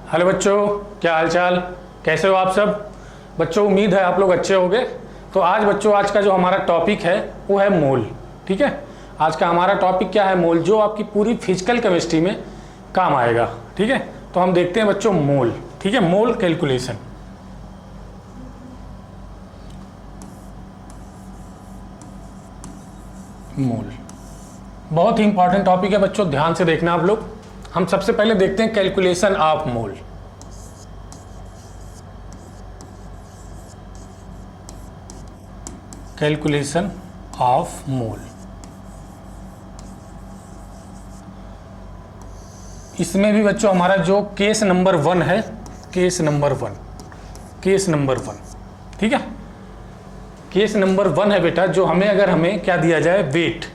Hello बच्चों, क्या हाल चाल, कैसे हो आप सब। बच्चों उम्मीद है आप लोग अच्छे होंगे। तो आज का जो हमारा टॉपिक है वो है मोल। ठीक है, आज का हमारा टॉपिक क्या है? मोल, जो आपकी पूरी फिजिकल केमिस्ट्री में काम आएगा। ठीक है, तो हम देखते हैं बच्चों मोल। ठीक है, मोल कैलकुलेशन। मोल बहुत ही इंपॉर्टेंट टॉपिक है बच्चों, ध्यान से देखना आप लोग। हम सबसे पहले देखते हैं calculation of mole. Calculation of mole, इसमें भी बच्चों हमारा जो केस नंबर 1 है, केस नंबर वन। ठीक है, केस नंबर 1 है बेटा, जो अगर हमें क्या दिया जाए, वेट।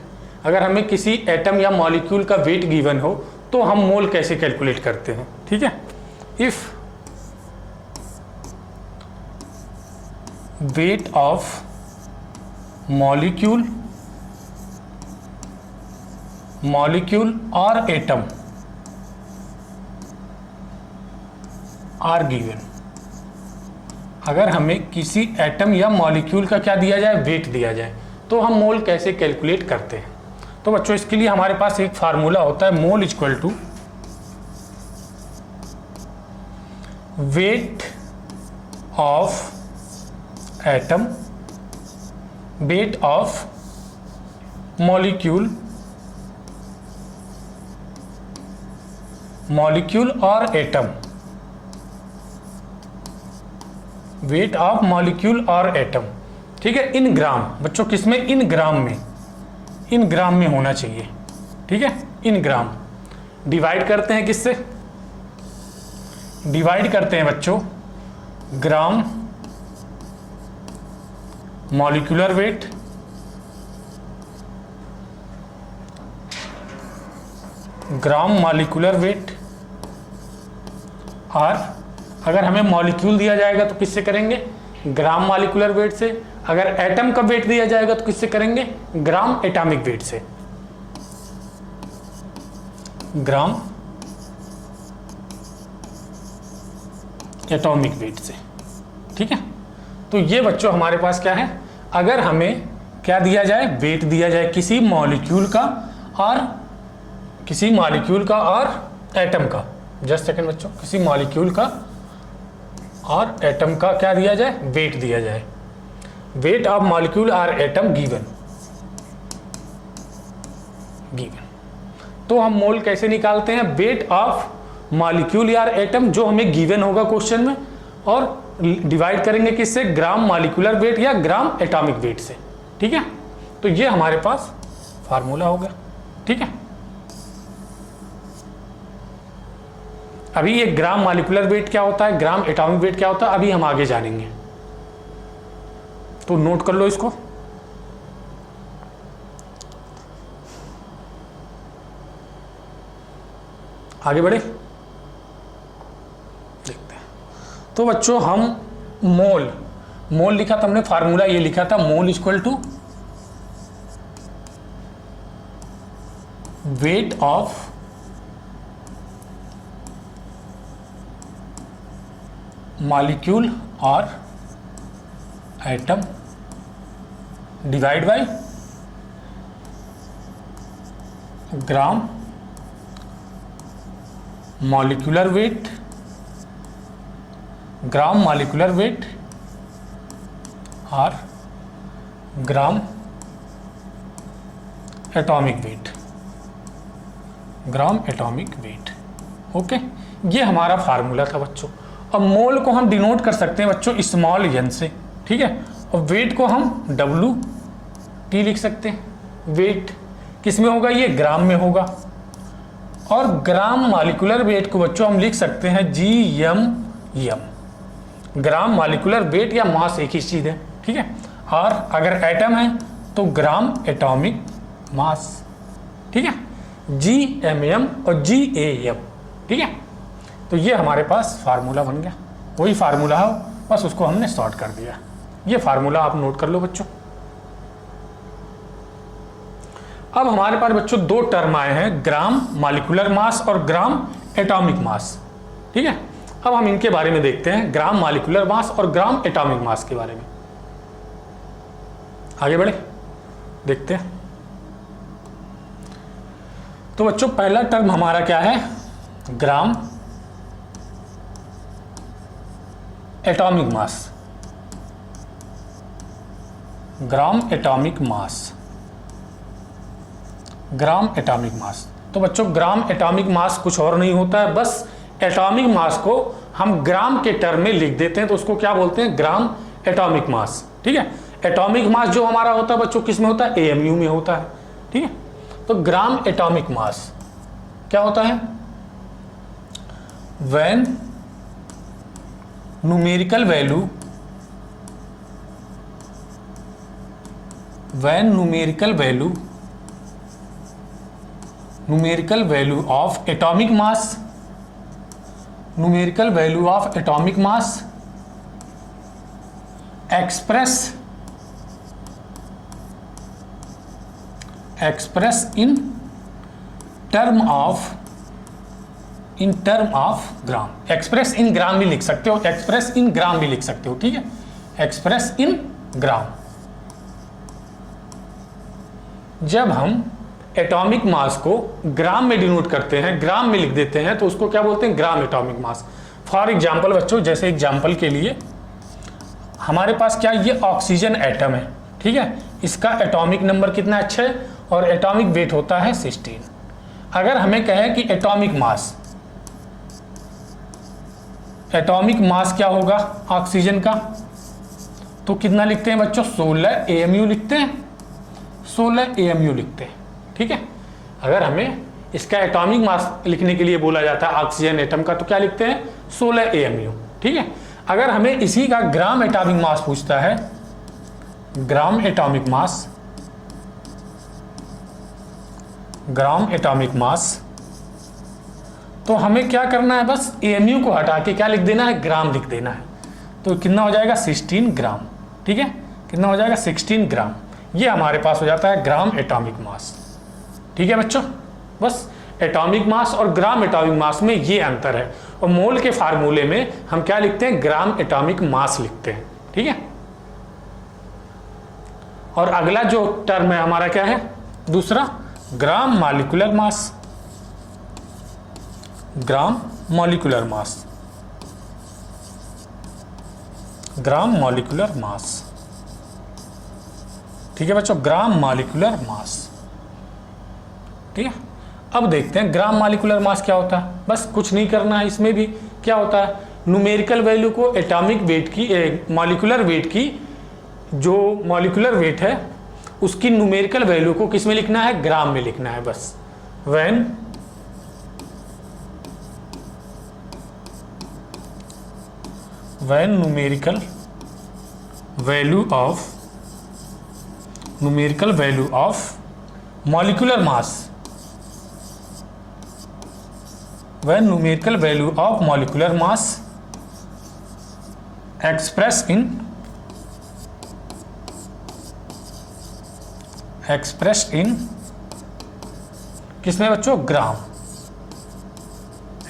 अगर हमें किसी एटम या मॉलिक्यूल का वेट गिवन हो तो हम मोल कैसे कैलकुलेट करते हैं। ठीक है, इफ वेट ऑफ मॉलिक्यूल और एटम आर गिवन, अगर हमें किसी एटम या मॉलिक्यूल का क्या दिया जाए, वेट दिया जाए, तो हम मोल कैसे कैलकुलेट करते हैं। तो बच्चों इसके लिए हमारे पास एक फार्मूला होता है, mole equal to weight of atom, weight of molecule और एटम, वेट ऑफ मॉलिक्यूल और एटम। ठीक है, इन ग्राम बच्चों, किसमें? इन ग्राम में होना चाहिए। ठीक है, इन ग्राम। डिवाइड करते हैं किससे? डिवाइड करते हैं बच्चों ग्राम मॉलिक्यूलर वेट और अगर हमें मॉलिक्यूल दिया जाएगा तो किससे करेंगे? ग्राम मॉलिक्यूलर वेट से। अगर एटम का वेट दिया जाएगा तो किससे करेंगे? ग्राम एटॉमिक वेट से। ग्राम एटॉमिक वेट से। ठीक है, तो ये बच्चों हमारे पास क्या है, अगर हमें क्या दिया जाए, वेट दिया जाए किसी मॉलिक्यूल का और एटम का। जस्ट सेकंड बच्चों, किसी मॉलिक्यूल का और एटम का क्या दिया जाए, वेट दिया जाए। वेट ऑफ मॉलिक्यूल और एटम गिवन। तो हम मोल कैसे निकालते हैं? वेट ऑफ मॉलिक्यूल या एटम जो हमें गिवन होगा क्वेश्चन में, और डिवाइड करेंगे किससे? ग्राम मॉलिक्यूलर वेट या ग्राम एटॉमिक वेट से। ठीक है, तो ये हमारे पास फार्मूला हो गया। ठीक है, अभी ये ग्राम मॉलिक्यूलर वेट क्या होता है, ग्राम एटॉमिक वेट क्या होता है, अभी हम आगे जानेंगे, तो नोट कर लो इसको। आगे बढ़े, देखते हैं। तो बच्चों हम मोल लिखा था हमने, फार्मूला ये लिखा था, mole equal to weight of molecule और atom divide by gram molecular weight और ग्राम एटॉमिक वेट। ओके, ये हमारा फार्मूला था बच्चों। अब मोल को हम डिनोट कर सकते हैं बच्चों स्मॉल n से। ठीक है, और वेट को हम WT लिख सकते हैं। वेट किस में होगा? ये ग्राम में होगा। और ग्राम मॉलिक्यूलर वेट को बच्चों हम लिख सकते हैं GMM। ग्राम मॉलिक्यूलर वेट या मास एक ही चीज है। ठीक है, और अगर एटम है तो ग्राम एटॉमिक मास। ठीक है, GMM और GAM। ठीक है, तो ये हमारे पास फार्मूला बन गया। वही फार्मूला है, बस उसको हमने शॉर्ट कर दिया। ये फार्मूला आप नोट कर लो बच्चों। अब हमारे पास बच्चों दो टर्म आए हैं, ग्राम मॉलिक्यूलर मास और ग्राम एटॉमिक मास। ठीक है, अब हम इनके बारे में देखते हैं, ग्राम मॉलिक्यूलर मास और ग्राम एटॉमिक मास के बारे में। आगे बढ़े, देखते हैं। तो बच्चों पहला टर्म हमारा क्या है, gram atomic mass. Gram atomic mass, gram atomic mass. तो बच्चों ग्राम एटॉमिक मास कुछ और नहीं होता है, बस एटॉमिक मास को हम ग्राम के टर्म में लिख देते हैं, तो उसको क्या बोलते हैं, ग्राम एटॉमिक मास। ठीक है, एटॉमिक मास जो हमारा होता है बच्चों किस में होता है, एएमयू में होता है। ठीक है, तो ग्राम एटॉमिक मास क्या होता है, when numerical value, when numerical value, numerical value of atomic mass, numerical value of atomic mass express in term of, in term of gram. Express in gram भी लिख सकते हो, एक्सप्रेस इन ग्राम भी लिख सकते हो। ठीक है, एक्सप्रेस इन ग्राम। जब हम एटॉमिक मास को ग्राम में डिनोट करते हैं, ग्राम में लिख देते हैं, तो उसको क्या बोलते हैं, gram atomic mass. For example बच्चों, जैसे एग्जाम्पल के लिए हमारे पास क्या, ये ऑक्सीजन एटम है। ठीक है, इसका एटॉमिक नंबर कितना है, 6, और एटॉमिक वेट होता है 16। अगर हमें कहे कि एटॉमिक मास, एटॉमिक मास क्या होगा ऑक्सीजन का, तो कितना लिखते हैं बच्चों, 16 एएमयू लिखते हैं, 16 एएमयू लिखते हैं। ठीक है, अगर हमें इसका एटॉमिक मास लिखने के लिए बोला जाता है ऑक्सीजन एटम का, तो क्या लिखते हैं, 16 एएमयू। ठीक है, अगर हमें इसी का ग्राम एटॉमिक मास पूछता है, gram atomic mass, gram atomic mass, तो हमें क्या करना है, बस एएमयू को हटा के क्या लिख देना है, ग्राम लिख देना है। तो कितना हो जाएगा, 16 ग्राम। ठीक है, कितना हो जाएगा, 16 ग्राम। ये हमारे पास हो जाता है ग्राम एटॉमिक मास। ठीक है बच्चों, बस एटॉमिक मास और ग्राम एटॉमिक मास में ये अंतर है, और मोल के फार्मूले में हम क्या लिखते हैं, ग्राम एटॉमिक मास लिखते हैं। ठीक है, और अगला जो टर्म है हमारा क्या है, दूसरा, ग्राम molecular mass. Gram molecular mass, gram molecular मास। ठीक है बच्चों, ग्राम मॉलिक्यूलर मास। ठीक है, अब देखते हैं ग्राम मॉलिक्यूलर मास क्या होता है। बस कुछ नहीं करना है, इसमें भी क्या होता है, न्यूमेरिकल वैल्यू को एटॉमिक वेट की, मॉलिक्यूलर वेट की, जो मॉलिक्यूलर वेट है उसकी न्यूमेरिकल वैल्यू को किस में लिखना है, ग्राम में लिखना है बस। When numerical value of molecular mass, when numerical value of molecular mass expressed in किसमें बच्चों, ग्राम,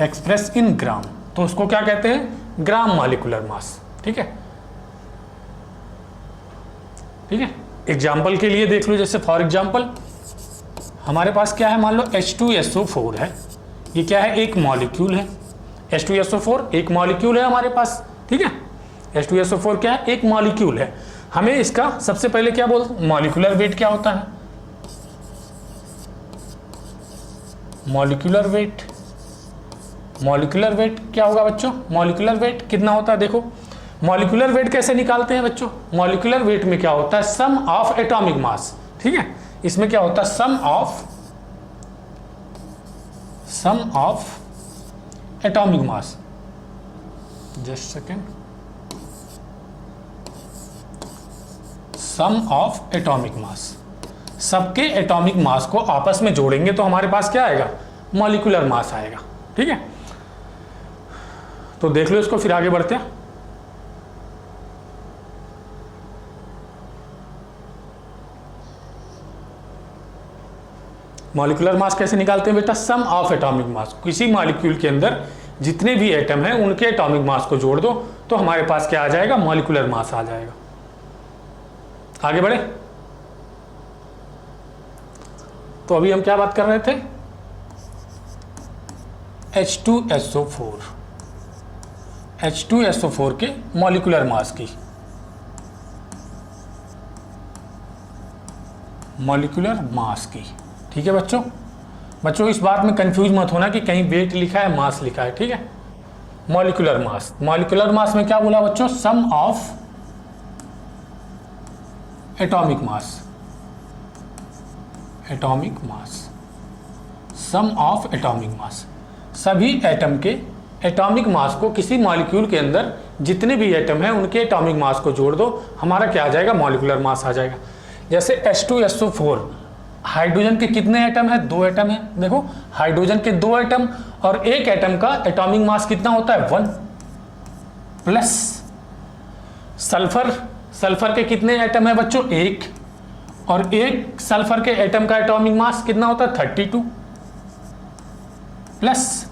एक्सप्रेस इन ग्राम, तो उसको क्या कहते हैं, ग्राम मॉलिक्यूलर मास। ठीक है, ठीक है, एग्जाम्पल के लिए देख लो, जैसे फॉर एग्जाम्पल हमारे पास क्या है, मान लो H2SO4 है, ये क्या है, एक मॉलिक्यूल है। H2SO4 एक मॉलिक्यूल है हमारे पास। ठीक है, H2SO4 क्या है, एक मॉलिक्यूल है। हमें इसका सबसे पहले क्या बोलते, मॉलिक्यूलर वेट क्या होता है, मॉलिक्यूलर वेट। मॉलिक्यूलर वेट क्या होगा बच्चों, मॉलिक्यूलर वेट कितना होता है, देखो मॉलिक्यूलर वेट कैसे निकालते हैं बच्चों, मॉलिक्यूलर वेट में क्या होता है, सम ऑफ एटॉमिक मास। ठीक है, इसमें क्या होता है, sum of atomic mass. Just second, sum of atomic mass, सबके एटॉमिक मास को आपस में जोड़ेंगे तो हमारे पास क्या आएगा, मॉलिक्यूलर मास आएगा। ठीक है, तो देख लो इसको, फिर आगे बढ़ते हैं। मॉलिक्यूलर मास कैसे निकालते हैं बेटा, सम ऑफ एटॉमिक मास, किसी मॉलिक्यूल के अंदर जितने भी एटम हैं उनके एटॉमिक मास को जोड़ दो तो हमारे पास क्या आ जाएगा, मॉलिक्यूलर मास आ जाएगा। आगे बढ़े। तो अभी हम क्या बात कर रहे थे, H2SO4 H2SO4 के मॉलिक्यूलर मास की, मॉलिक्यूलर मास की। ठीक है बच्चों, बच्चों इस बात में कंफ्यूज मत होना कि कहीं वेट लिखा है मास लिखा है। ठीक है, मॉलिक्यूलर मास, मॉलिक्यूलर मास में क्या बोला बच्चों, sum of atomic mass, atomic mass, sum of atomic mass, सभी एटम के एटॉमिक मास को किसी मॉलिक्यूल के अंदर जितने भी एटम हैं उनके एटॉमिक मास को जोड़ दो, हमारा क्या आ जाएगा, मॉलिक्यूलर मास आ जाएगा। जैसे H2SO4, हाइड्रोजन के कितने एटम है, 2 एटम है। देखो हाइड्रोजन के 2 एटम और एक एटम का एटॉमिक मास कितना होता है, 1 प्लस सल्फर, सल्फर के कितने एटम है बच्चों, 1 और एक सल्फर के एटम का एटॉमिक मास कितना होता है, 32 प्लस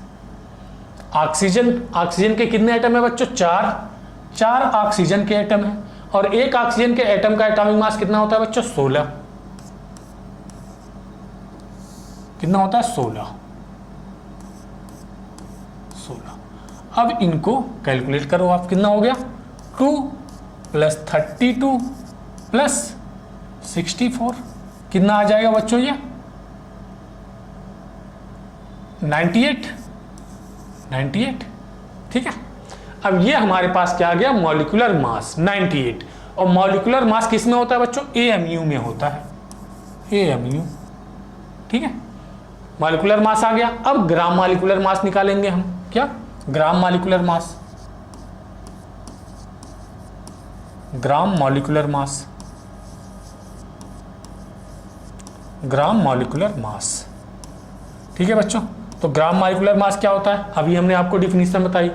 ऑक्सीजन, ऑक्सीजन के कितने एटम है बच्चों, 4 ऑक्सीजन के एटम है और एक ऑक्सीजन के एटम का एटॉमिक मास कितना होता है बच्चों, 16, कितना होता है, 16। अब इनको कैलकुलेट करो आप, कितना हो गया, 2 प्लस 32 प्लस 64, कितना आ जाएगा बच्चों, ये 98। ठीक है, अब ये हमारे पास क्या आ गया, मॉलिक्यूलर मास 98। और मॉलिक्यूलर मास किस में होता है बच्चों, AMU में होता है, AMU। ठीक है, मॉलिक्यूलर मास आ गया। अब ग्राम मॉलिक्यूलर मास निकालेंगे हम, क्या, ग्राम molecular mass, gram molecular mass, gram molecular मास। ठीक है बच्चों, तो ग्राम मॉलिक्यूलर मास क्या होता है, अभी हमने आपको डिफिनीशन बताई।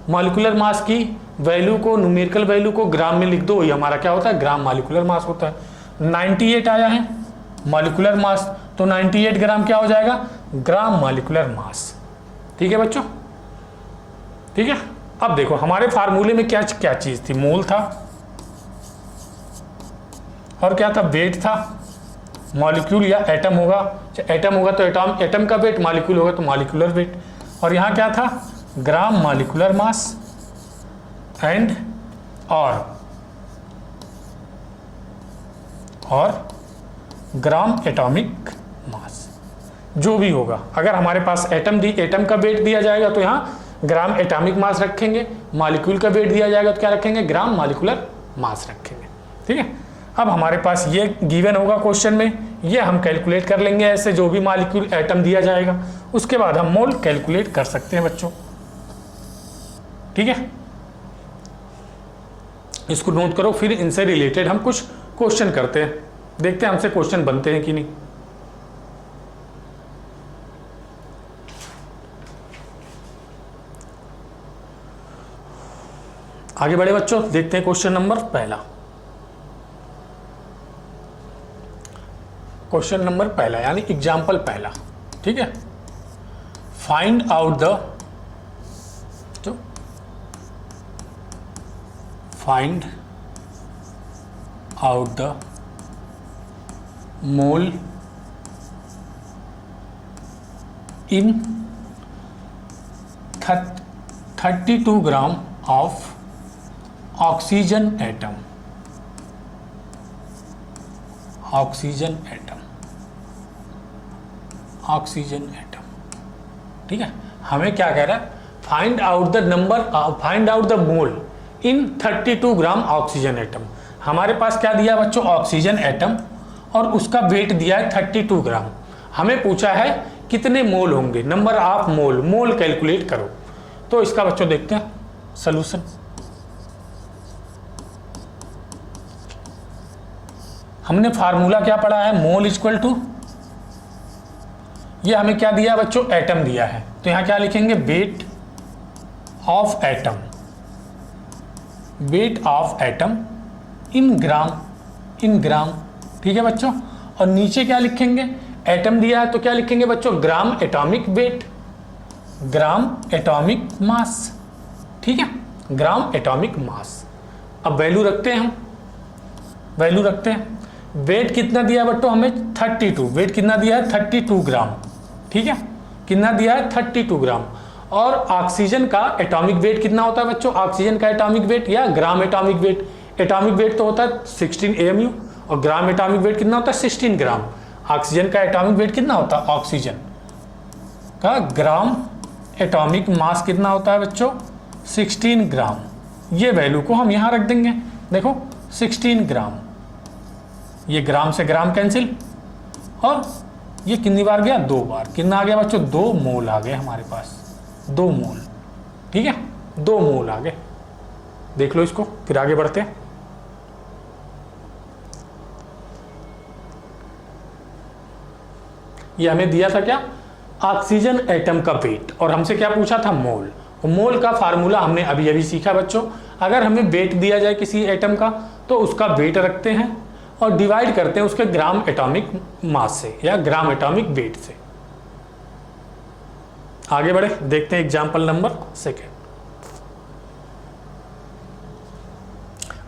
मॉलिक्यूलर मास की वैल्यू को, न्यूमेरिकल वैल्यू को ग्राम में लिख दो, ये हमारा क्या होता है, ग्राम मॉलिक्यूलर मास होता है। 98 आया है मॉलिक्यूलर मास, तो 98 ग्राम क्या हो जाएगा, ग्राम मॉलिक्यूलर मास। ठीक है बच्चों, ठीक है। अब देखो हमारे फार्मूले में क्या क्या चीज थी, मोल था और क्या था, वेट था। मॉलिक्यूल या एटम होगा, एटम होगा तो एटम का वेट, मॉलिक्यूल होगा तो मॉलिक्यूलर वेट। और यहाँ क्या था, ग्राम मॉलिक्यूलर मास एंड और ग्राम एटॉमिक मास, जो भी होगा। अगर हमारे पास एटम का वेट दिया जाएगा तो यहाँ ग्राम एटॉमिक मास रखेंगे, मॉलिक्यूल का वेट दिया जाएगा तो क्या रखेंगे, ग्राम मॉलिक्यूलर मास रखेंगे। ठीक है, अब हमारे पास ये गिवन होगा क्वेश्चन में, ये हम कैलकुलेट कर लेंगे ऐसे, जो भी मॉलिक्यूल एटम दिया जाएगा उसके बाद हम मोल कैलकुलेट कर सकते हैं बच्चों। ठीक है, इसको नोट करो, फिर इनसे रिलेटेड हम कुछ क्वेश्चन करते हैं, देखते हैं हमसे क्वेश्चन बनते हैं कि नहीं। आगे बढ़े बच्चों, देखते हैं क्वेश्चन नंबर पहला। क्वेश्चन नंबर पहला यानी एग्जाम्पल पहला। ठीक है, find out the mole in 32 gram of oxygen atom, oxygen atom. ठीक है, हमें क्या कह रहा है, find out the mole in 32 gram oxygen atom. हमारे पास क्या दिया बच्चों, ऑक्सीजन एटम और उसका वेट दिया है 32 ग्राम। हमें पूछा है कितने मोल होंगे, नंबर ऑफ मोल कैलकुलेट करो। तो इसका बच्चों देखते हैं सॉल्यूशन। हमने फार्मूला क्या पढ़ा है, मोल इक्वल टू, ये हमें क्या दिया बच्चों, एटम दिया है, तो यहां क्या लिखेंगे, weight of atom, weight of atom in gram. ठीक है बच्चों, और नीचे क्या लिखेंगे, एटम दिया है तो क्या लिखेंगे बच्चों, gram atomic weight. Gram atomic mass, ठीक है, ग्राम एटॉमिक मास। अब वैल्यू रखते हैं हम, वैल्यू रखते हैं। वेट कितना दिया है बच्चों हमें 32, वेट कितना दिया है 32 ग्राम, ठीक है, कितना दिया है 32 ग्राम। और ऑक्सीजन का एटॉमिक वेट कितना होता है बच्चों, ऑक्सीजन का एटॉमिक वेट या gram atomic weight, atomic weight तो होता है 16 AMU और ग्राम एटॉमिक वेट कितना होता है 16 ग्राम। ऑक्सीजन का एटॉमिक वेट कितना होता है, ऑक्सीजन का ग्राम एटॉमिक मास कितना होता है बच्चों 16 ग्राम। ये वैल्यू को हम यहाँ रख देंगे, देखो 16 ग्राम, ये ग्राम से ग्राम कैंसिल, और ये कितनी बार गया 2 बार, कितना आ गया बच्चों 2 मोल आ गए हमारे पास, 2 मोल, ठीक है, 2 मोल आ गए। देख लो इसको, फिर आगे बढ़ते हैं। ये हमें दिया था क्या, ऑक्सीजन एटम का वेट, और हमसे क्या पूछा था मोल। मोल का फार्मूला हमने अभी अभी सीखा बच्चों। अगर हमें वेट दिया जाए किसी एटम का तो उसका वेट रखते हैं और डिवाइड करते हैं उसके ग्राम एटॉमिक मास से या ग्राम एटॉमिक वेट से। आगे बढ़े, देखते हैं एग्जांपल नंबर 2।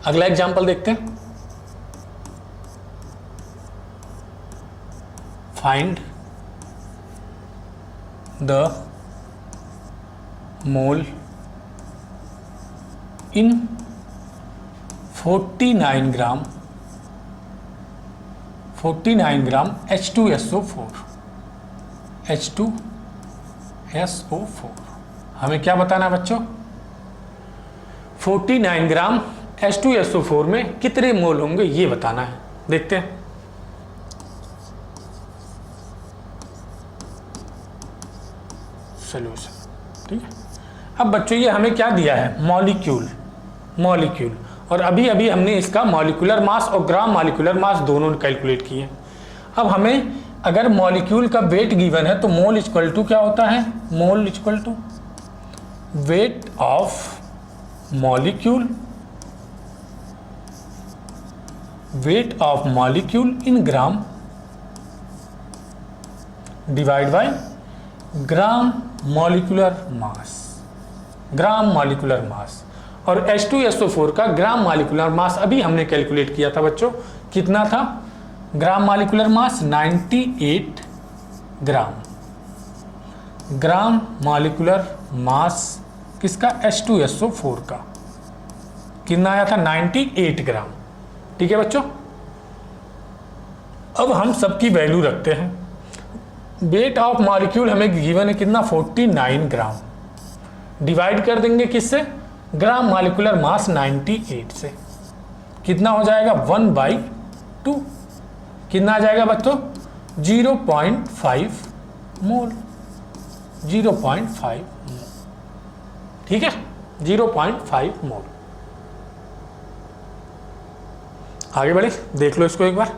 अगला एग्जांपल देखते हैं। Find the mole in 49 gram H2SO4, H2SO4। हमें क्या बताना है बच्चों, 49 ग्राम H2SO4 में कितने मोल होंगे ये बताना है। देखते हैं। सॉल्यूशन, ठीक है। अब बच्चों ये हमें क्या दिया है, मॉलिक्यूल, मॉलिक्यूल, और अभी अभी हमने इसका मॉलिक्यूलर मास और ग्राम मॉलिक्यूलर मास दोनों कैलकुलेट किए। अब हमें अगर मॉलिक्यूल का वेट गिवन है तो मोल इक्वल टू क्या होता है, mole equal to weight of molecule, weight of molecule in gram divide by gram molecular mass, gram molecular mass. और H2SO4 का ग्राम मॉलिक्यूलर मास अभी हमने कैलकुलेट किया था बच्चों, कितना था, ग्राम मॉलिक्यूलर मास 98 ग्राम, ग्राम मॉलिक्यूलर मास किसका, H2SO4 का कितना आया था 98 ग्राम, ठीक है बच्चों। अब हम सबकी वैल्यू रखते हैं। वेट ऑफ मॉलिक्यूल हमें गिवन है कितना 49 ग्राम, डिवाइड कर देंगे किससे, ग्राम मॉलिक्यूलर मास 98 से, कितना हो जाएगा 1/2, कितना आ जाएगा बच्चों 0.5 मोल, 0.5 मोल, ठीक है, 0.5 मोल। आगे बढ़े, देख लो इसको एक बार।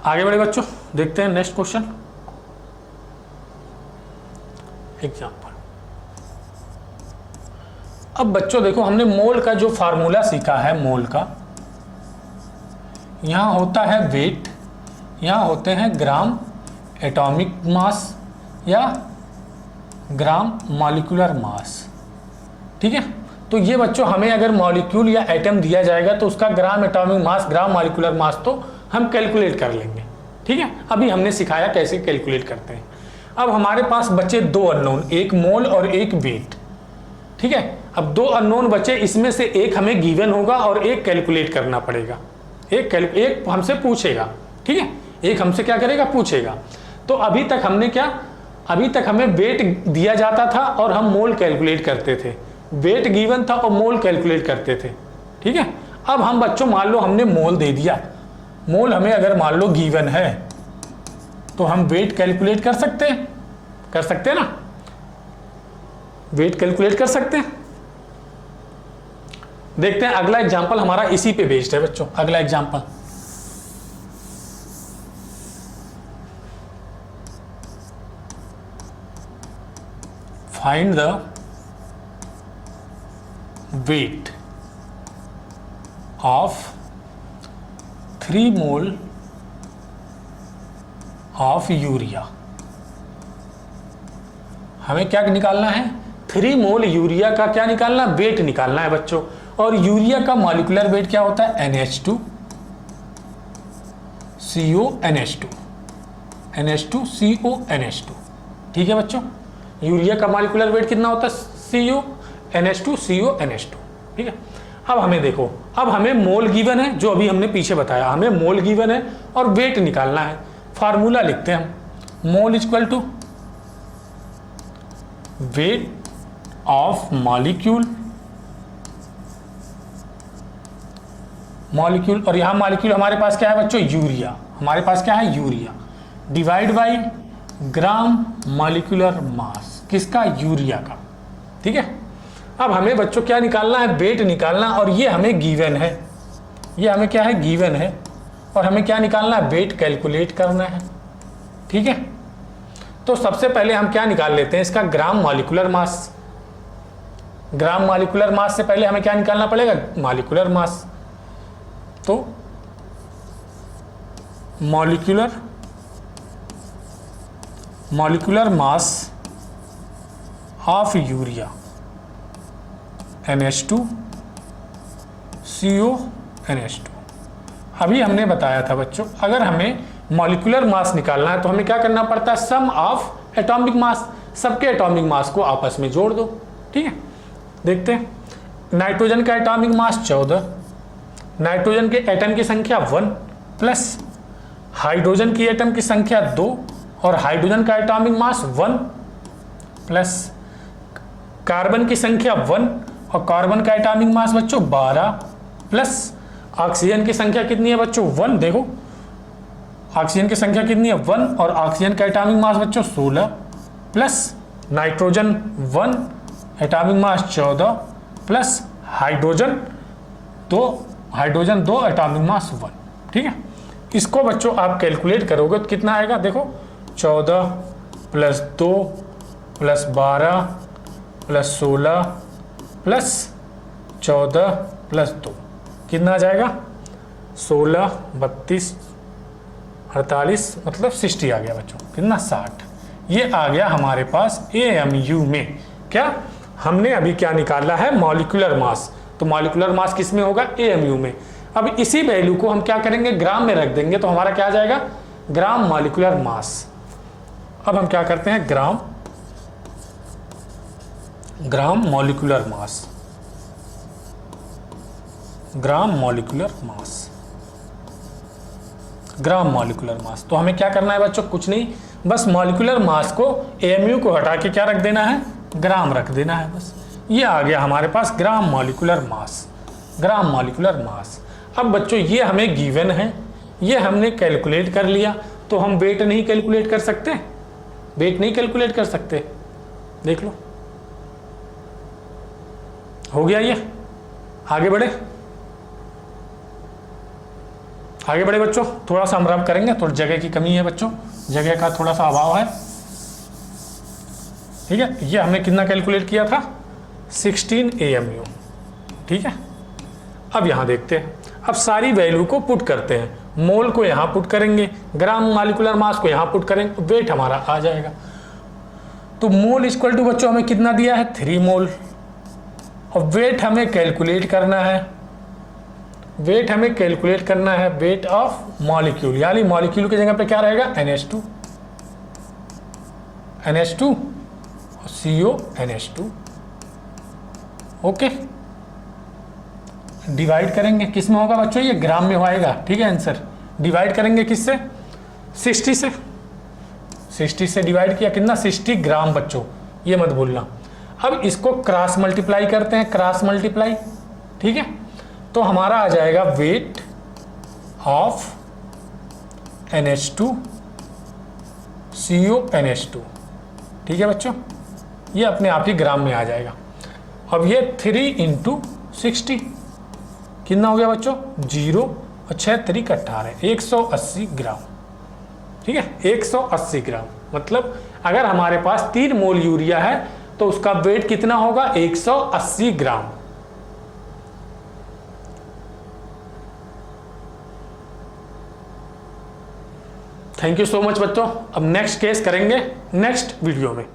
आगे बढ़े बच्चों, देखते हैं नेक्स्ट क्वेश्चन। एग्जाम्पल। अब बच्चों देखो, हमने मोल का जो फार्मूला सीखा है, मोल का, यहां होता है वेट, यहां होते हैं ग्राम एटॉमिक मास या ग्राम मॉलिक्यूलर मास, ठीक है। तो ये बच्चों हमें अगर मॉलिक्यूल या एटम दिया जाएगा तो उसका gram atomic mass, gram molecular मास तो हम कैलकुलेट कर लेंगे, ठीक है। अभी हमने सिखाया कैसे कैलकुलेट करते हैं। अब हमारे पास बचे 2 अननोन, एक मोल और एक वेट, ठीक है। अब 2 अननोन बचे, इसमें से एक हमें गिवन होगा और एक कैलकुलेट करना पड़ेगा, एक हमसे पूछेगा, ठीक है, एक हमसे क्या करेगा, पूछेगा। तो अभी तक हमने क्या, अभी तक हमें वेट दिया जाता था और हम मोल कैलकुलेट करते थे, वेट गिवन था और मोल कैलकुलेट करते थे, ठीक है। अब हम बच्चों मान लो हमने मोल दे दिया, मोल हमें अगर मान लो गिवन है तो हम वेट कैलकुलेट कर सकते हैं, कर सकते हैं ना, वेट कैलकुलेट कर सकते हैं। देखते हैं अगला एग्जांपल हमारा इसी पे बेस्ड है बच्चों। अगला example, find the weight of 3 mole of urea. हमें क्या निकालना है? 3 मोल यूरिया का क्या निकालना? वेट निकालना है बच्चों। और यूरिया का मॉलिक्यूलर वेट क्या होता है? NH2 CONH2, NH2 ठीक है बच्चों। यूरिया का मॉलिक्यूलर वेट कितना होता है? NH2 ठीक है। अब हमें देखो, अब हमें मोल गिवन है, जो अभी हमने पीछे बताया, हमें मोल गिवन है और वेट निकालना है। फार्मूला लिखते हैं हम, mole equal to weight of molecule, और यहां मॉलिक्यूल हमारे पास क्या है बच्चों? यूरिया। हमारे पास क्या है? Urea, divide by gram molecular मास, किसका? यूरिया का। ठीक है। अब हमें बच्चों क्या निकालना है? वेट निकालना, और ये हमें गिवन है, ये हमें क्या है? गिवन है। और हमें क्या निकालना है? वेट कैलकुलेट करना है। ठीक है। तो सबसे पहले हम क्या निकाल लेते हैं? इसका ग्राम मॉलिक्यूलर मास। ग्राम मॉलिक्यूलर मास से पहले हमें क्या निकालना पड़ेगा? Molecular mass. तो molecular mass of urea NH2 CONH2। अभी हमने बताया था बच्चों, अगर हमें मॉलिक्यूलर मास निकालना है तो हमें क्या करना पड़ता है? सम ऑफ एटॉमिक मास, सबके एटॉमिक मास को आपस में जोड़ दो। ठीक है। देखते हैं, नाइट्रोजन का एटॉमिक मास 14, नाइट्रोजन के एटम की संख्या 1 प्लस हाइड्रोजन की एटम की संख्या 2 और हाइड्रोजन का एटॉमिक मास 1 प्लस कार्बन की संख्या 1 और कार्बन का एटॉमिक मास बच्चों 12 प्लस ऑक्सीजन की संख्या कितनी है बच्चों? 1। देखो ऑक्सीजन की संख्या कितनी है? 1 और ऑक्सीजन का एटॉमिक मास बच्चों 16 plus nitrogen 1 atomic mass 14 plus hydrogen 2 atomic mass 1। ठीक है। इसको बच्चों आप कैलकुलेट करोगे तो कितना आएगा? देखो 14 plus 2 plus 12 plus 16 plus 14 plus 2 कितना आ जाएगा? 16 32 48 मतलब 60 आ गया बच्चों। कितना? 60। ये आ गया हमारे पास AMU में। क्या हमने अभी क्या निकाला है? Molecular mass. तो मॉलिक्यूलर मास किस में होगा? AMU में। अब इसी वैल्यू को हम क्या करेंगे? ग्राम में रख देंगे, तो हमारा क्या आ जाएगा? ग्राम मॉलिक्यूलर मास। अब हम क्या करते हैं? ग्राम मॉलिक्यूलर मास, ग्राम मॉलिक्यूलर मास। तो हमें क्या करना है बच्चों? कुछ नहीं, बस मॉलिक्यूलर मास को AMU को हटा के क्या रख देना है? ग्राम रख देना है बस। ये आ गया हमारे पास ग्राम मॉलिक्यूलर मास। अब बच्चों ये हमें गिवन है, ये हमने कैलकुलेट कर लिया, तो हम वेट नहीं कैलकुलेट कर सकते? वेट नहीं कैलकुलेट कर सकते? देख लो, हो गया ये। आगे बढ़े बच्चों। थोड़ा सा हम रब करेंगे, थोड़ी जगह की कमी है बच्चों, जगह का थोड़ा सा अभाव है। ठीक है। ये हमने कितना कैलकुलेट किया था? 16 AMU। ठीक है। अब यहां देखते हैं, अब सारी वैल्यू को पुट करते हैं। मोल को यहां पुट करेंगे, ग्राम मॉलिक्यूलर मास को यहां पुट करेंगे, वेट हमारा आ जाएगा। तो मोल इक्वल टू बच्चों हमें कितना दिया है? 3 मोल। और वेट हमें कैलकुलेट करना है, वेट ऑफ मॉलिक्यूल, यानी मॉलिक्यूल की जगह पे क्या रहेगा? NH2 और CONH2। ओके। डिवाइड करेंगे, किस में होगा बच्चों? ये ग्राम में होएगा। ठीक है। आंसर डिवाइड करेंगे किससे? 60 से डिवाइड किया, कितना? 60 ग्राम बच्चों, ये मत भूलना। अब इसको क्रॉस मल्टीप्लाई करते हैं, ठीक है। तो हमारा आ जाएगा वेट ऑफ NH2 CONH2। ठीक है बच्चों, ये अपने आप ही ग्राम में आ जाएगा। अब ये 3 × 60 कितना हो गया बच्चों? 0 और 6 3 18, 180 ग्राम। ठीक है। 180 ग्राम मतलब अगर हमारे पास 3 मोल यूरिया है तो उसका वेट कितना होगा? 180 ग्राम। थैंक यू सो मच बच्चों। अब नेक्स्ट केस करेंगे नेक्स्ट वीडियो में।